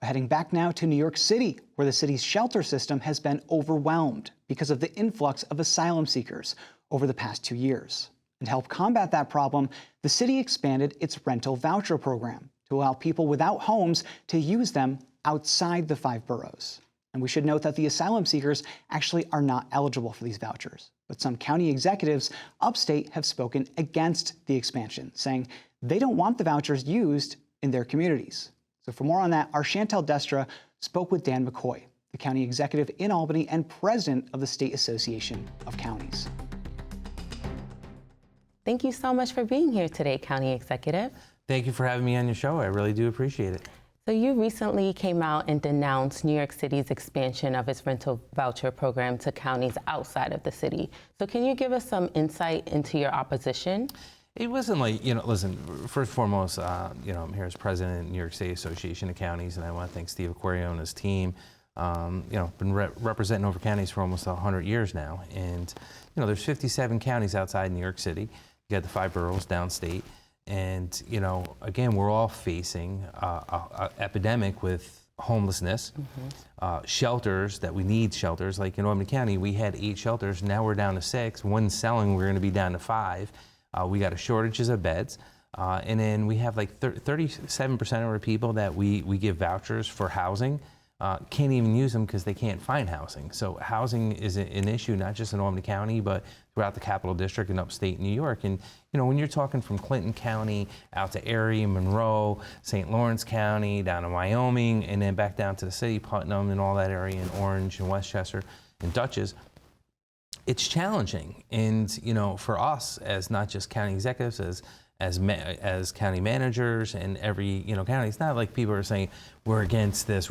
Heading back now to New York City, where the city's shelter system has been overwhelmed because of the influx of asylum seekers over the past 2 years. And to help combat that problem, the city expanded its rental voucher program to allow people without homes to use them outside the 5 boroughs. And we should note that the asylum seekers actually are not eligible for these vouchers. But some county executives upstate have spoken against the expansion, saying they don't want the vouchers used in their communities. So for more on that, our Chantel Destra spoke with Dan McCoy, the county executive in Albany and president of the State Association of Counties. Thank you so much for being here today, County Executive. Thank you for having me on your show. I really do appreciate it. So you recently came out and denounced New York City's expansion of its rental voucher program to counties outside of the city. So can you give us some insight into your opposition? It wasn't like, listen, first and foremost, I'm here as president of the New York State Association of Counties, and I want to thank Steve McCoy and his team. Been representing over counties for almost 100 years now. And, there's 57 counties outside New York City. You got the 5 boroughs downstate. And, again, we're all facing an epidemic with homelessness, shelters that we need shelters. Like in Albany County, we had 8 shelters. Now we're down to 6. One's selling. We're going to be down to 5. We got a shortages of beds. And then we have like 37% of our people that we give vouchers for housing. Can't even use them because they can't find housing. So housing is an issue, not just in Albany County, but throughout the Capital District and upstate New York. And, when you're talking from Clinton County out to Erie, Monroe, St. Lawrence County, down to Wyoming, and then back down to the city, Putnam and all that area, and Orange and Westchester and Dutchess, it's challenging. And, for us as not just county executives, as county managers and every county, it's not like people are saying we're against this,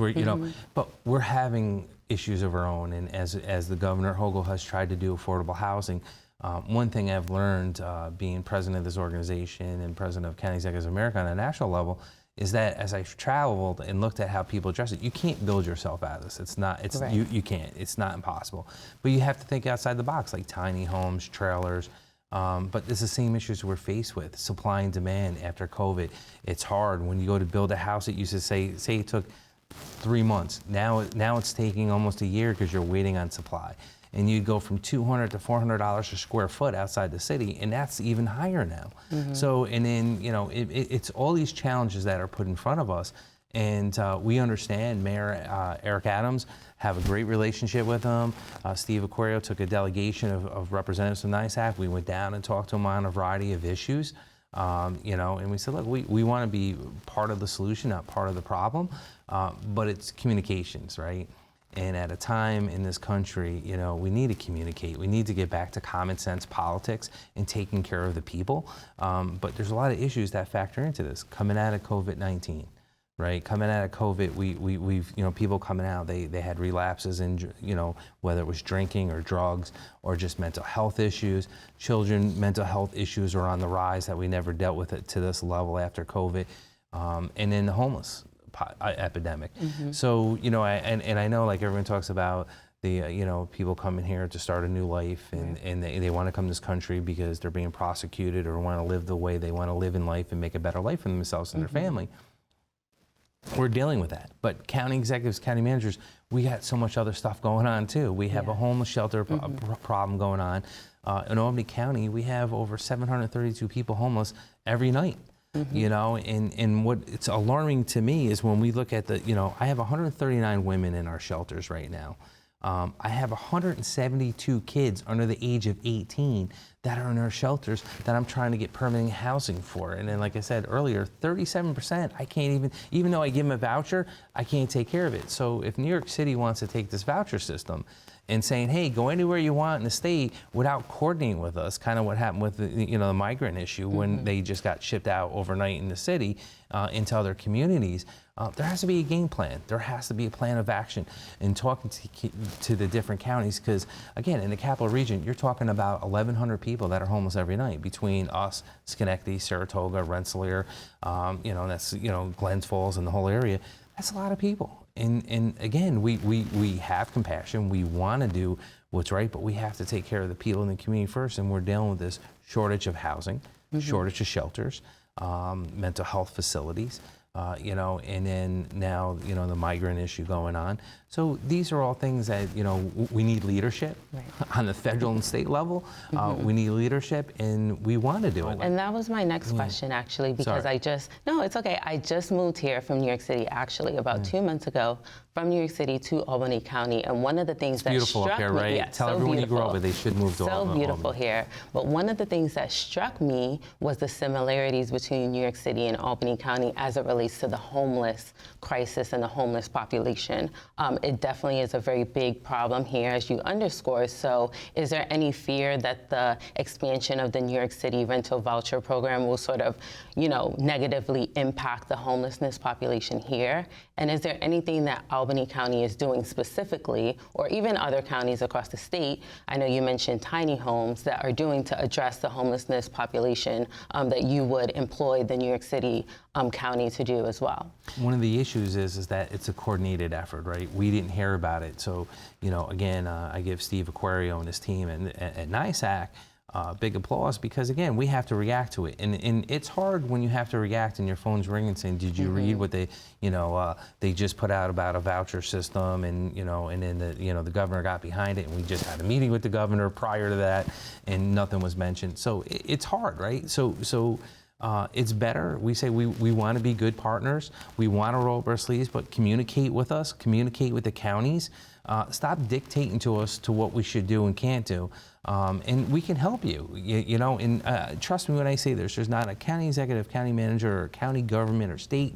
but we're having issues of our own. And as the Governor Hochul has tried to do affordable housing, one thing I've learned being president of this organization and president of County Executives of America on a national level is that as I've traveled and looked at how people address it, you can't build yourself out of this. It's not. It's right. You can't. It's not impossible. But you have to think outside the box, like tiny homes, trailers. But it's the same issues we're faced with, supply and demand after COVID. It's hard. When you go to build a house, it used to say it took 3 months. Now it's taking almost a year because you're waiting on supply. And you go from $200 to $400 a square foot outside the city, and that's even higher now. So, and then, it's all these challenges that are put in front of us. And we understand Mayor Eric Adams, have a great relationship with him. Steve Aquario took a delegation of representatives from NISAC. We went down and talked to him on a variety of issues, and we said, look, we want to be part of the solution, not part of the problem, but it's communications, right? And at a time in this country, we need to communicate. We need to get back to common sense politics and taking care of the people. But there's a lot of issues that factor into this. Coming out of COVID-19, right? Coming out of COVID, we've people coming out, they had relapses in, whether it was drinking or drugs or just mental health issues. Children, mental health issues are on the rise that we never dealt with it to this level after COVID. And then the homeless epidemic. So, I know like everyone talks about the, people coming here to start a new life and they want to come to this country because they're being prosecuted or want to live the way they want to live in life and make a better life for themselves and their family. We're dealing with that. But county executives, county managers, we got so much other stuff going on too. We have a homeless shelter problem going on. In Albany County, we have over 732 people homeless every night. And what it's alarming to me is when we look at I have 139 women in our shelters right now. I have 172 kids under the age of 18 that are in our shelters that I'm trying to get permanent housing for. And then, like I said earlier, 37%, I can't even though I give them a voucher, I can't take care of it. So if New York City wants to take this voucher system and saying, hey, go anywhere you want in the state without coordinating with us, kind of what happened with the migrant issue when they just got shipped out overnight in the city into other communities, there has to be a game plan. There has to be a plan of action. And talking to the different counties, because again, in the capital region, you're talking about 1,100 people that are homeless every night between us, Schenectady, Saratoga, Rensselaer, that's Glens Falls and the whole area. That's a lot of people. And again, we have compassion. We want to do what's right, but we have to take care of the people in the community first. And we're dealing with this shortage of housing, shortage of shelters, mental health facilities. you know, and then now, you know, the migrant issue going on. So these are all things that, you know, we need leadership on the federal and state level. We need leadership, and we want to do it. And that was my next question, actually, because no, it's okay. I just moved here from New York City, actually, about 2 months ago, from New York City to Albany County. And one of the things that beautiful struck up here, me, right? yeah, Tell so everyone beautiful. you grew up with, they should move to Albany. So beautiful here. But one of the things that struck me was the similarities between New York City and Albany County as it relates to the homeless crisis and the homeless population. It definitely is a very big problem here, as you underscore. So is there any fear that the expansion of the New York City rental voucher program will sort of, you know, negatively impact the homelessness population here? And is there anything that Albany County is doing specifically, or even other counties across the state? I know you mentioned tiny homes that are doing to address the homelessness population that you would employ the New York City County to do as well. One of the issues is that it's a coordinated effort, right? We didn't hear about it. So, you know, again, I give Steve Aquario and his team at NISAC big applause, because again, we have to react to it, and it's hard when you have to react and your phone's ringing saying, did you read what they, you know, they just put out about a voucher system, and you know, and then the governor got behind it, and we just had a meeting with the governor prior to that, and nothing was mentioned. So it's hard, right? So it's better. We say we want to be good partners. We want to roll up our sleeves, but communicate with us, communicate with the counties. Stop dictating to us to what we should do and can't do. And we can help you, you know, and trust me when I say this, there's not a county executive, county manager, or county government, or state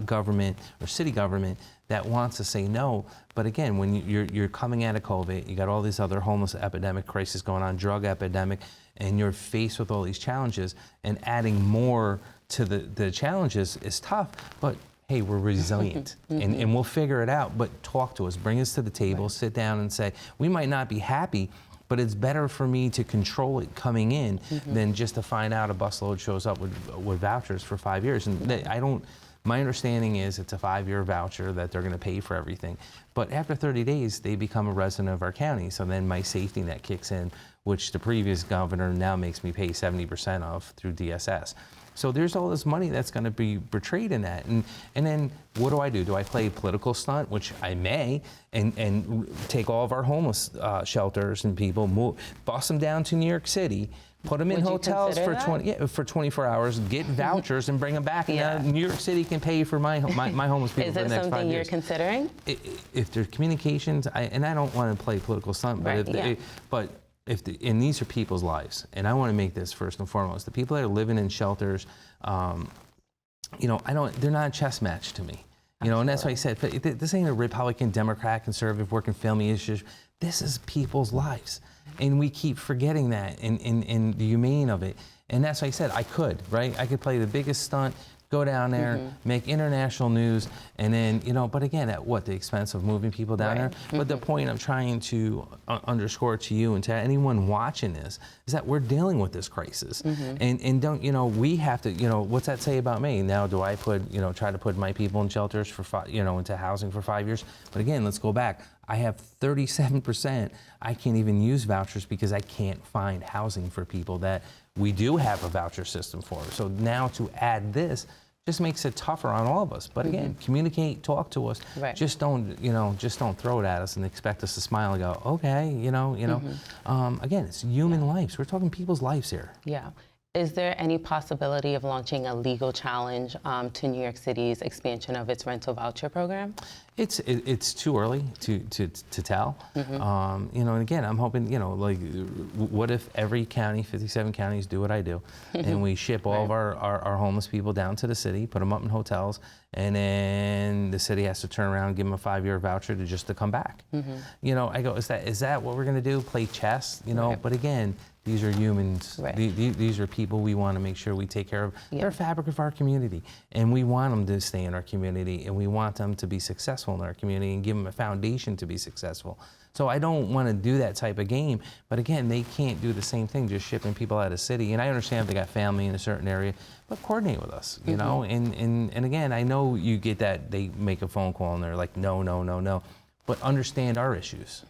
government, or city government that wants to say no. But again, when you're coming out of COVID, you got all these other homeless epidemic crisis going on, drug epidemic, and you're faced with all these challenges, and adding more to the challenges is tough, but hey, we're resilient, and we'll figure it out. But talk to us, bring us to the table, sit down and say, we might not be happy, but it's better for me to control it coming in than just to find out a busload shows up with vouchers for 5 years. And my understanding is it's a 5-year voucher that they're gonna pay for everything. But after 30 days, they become a resident of our county. So then my safety net kicks in, which the previous governor now makes me pay 70% of through DSS. So there's all this money that's going to be betrayed in that. And then what do? Do I play a political stunt, which I may, and take all of our homeless shelters and people, bust them down to New York City, put them in hotels for 24 hours, get vouchers, and bring them back. And New York City can pay for my homeless people for the next 5 years. Is it something you're considering? If there's communications, and I don't want to play political stunt, but and these are people's lives, and I want to make this first and foremost. The people that are living in shelters, you know, they're not a chess match to me. You know, and that's why I said, this ain't a Republican, Democrat, conservative, working family issues. This is people's lives. And we keep forgetting that in the humane of it. And that's why I said I could, right? I could play the biggest stunt, go down there, make international news, and then, you know, but again, at what, the expense of moving people down there? But the point I'm trying to underscore to you and to anyone watching this is that we're dealing with this crisis. And don't, you know, we have to, you know, what's that say about me? Now, do I try to put my people in shelters for, into housing for 5 years? But again, let's go back. I have 37%. I can't even use vouchers because I can't find housing for people that we do have a voucher system for. So now to add this just makes it tougher on all of us. But again, communicate, talk to us. Just don't throw it at us and expect us to smile and go, okay, again, it's human lives. We're talking people's lives here. Yeah. Is there any possibility of launching a legal challenge to New York City's expansion of its rental voucher program? It's too early to tell. And again, I'm hoping, what if every county, 57 counties, do what I do, and we ship all of our homeless people down to the city, put them up in hotels, and then the city has to turn around and give them a 5-year voucher to come back. I go, is that what we're going to do? Play chess? But again, these are humans. These are people we want to make sure we take care of. They're a fabric of our community, and we want them to stay in our community, and we want them to be successful in our community and give them a foundation to be successful. So I don't want to do that type of game, but again, they can't do the same thing just shipping people out of the city. And I understand if they got family in a certain area, but coordinate with us, you know? And again, I know you get that they make a phone call and they're like, no. But understand our issues.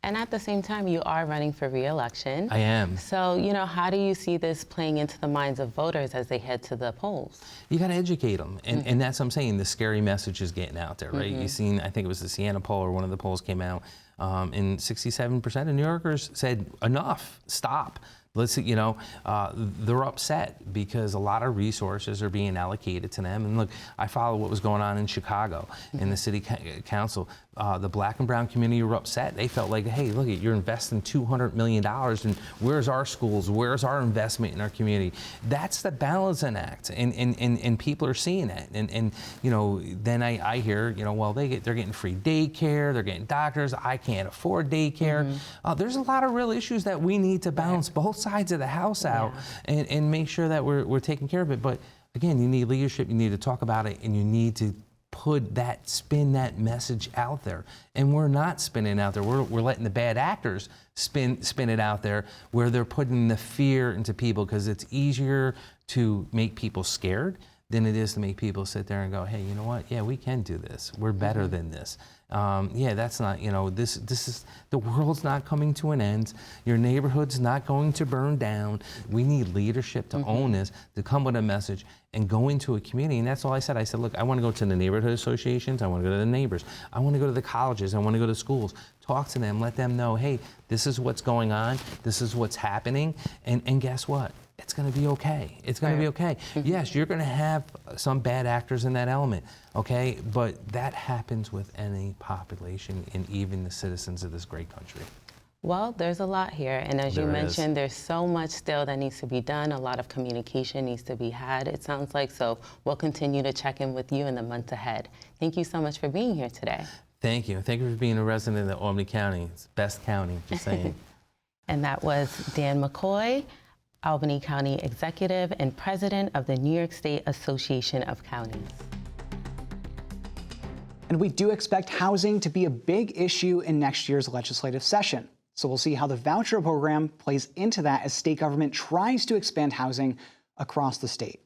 And at the same time, you are running for re-election. I am. So, how do you see this playing into the minds of voters as they head to the polls? You got to educate them. And that's what I'm saying. The scary message is getting out there, right? You've seen, I think it was the Siena poll or one of the polls came out, and 67% of New Yorkers said, enough, stop. Let's, they're upset because a lot of resources are being allocated to them. And look, I follow what was going on in Chicago in the city council. The black and brown community were upset. They felt like, hey, look, you're investing $200 million, and where's our schools? Where's our investment in our community? That's the balancing act, and people are seeing that. And then I hear, well, they're getting free daycare, they're getting doctors. I can't afford daycare. There's a lot of real issues that we need to balance both sides of the house out and make sure that we're taking care of it. But again, you need leadership. You need to talk about it, and you need to spin that message out there. And we're not spinning out there. We're letting the bad actors spin it out there, where they're putting the fear into people, because it's easier to make people scared than it is to make people sit there and go, hey, you know what? Yeah, we can do this. We're better than this. That's not, this is, the world's not coming to an end. Your neighborhood's not going to burn down. We need leadership to own this, to come with a message and go into a community. And that's all I said. I said, look, I want to go to the neighborhood associations. I want to go to the neighbors. I want to go to the colleges. I want to go to schools. Talk to them. Let them know, hey, this is what's going on. This is what's happening. And guess what? It's going to be okay. It's going to be okay. Yes, you're going to have some bad actors in that element, okay? But that happens with any population and even the citizens of this great country. Well, there's a lot here. And as you mentioned, there's so much still that needs to be done. A lot of communication needs to be had, it sounds like. So we'll continue to check in with you in the months ahead. Thank you so much for being here today. Thank you. Thank you for being a resident of Albany County. It's the best county, just saying. And that was Dan McCoy, Albany County Executive and President of the New York State Association of Counties. And we do expect housing to be a big issue in next year's legislative session. So we'll see how the voucher program plays into that as state government tries to expand housing across the state.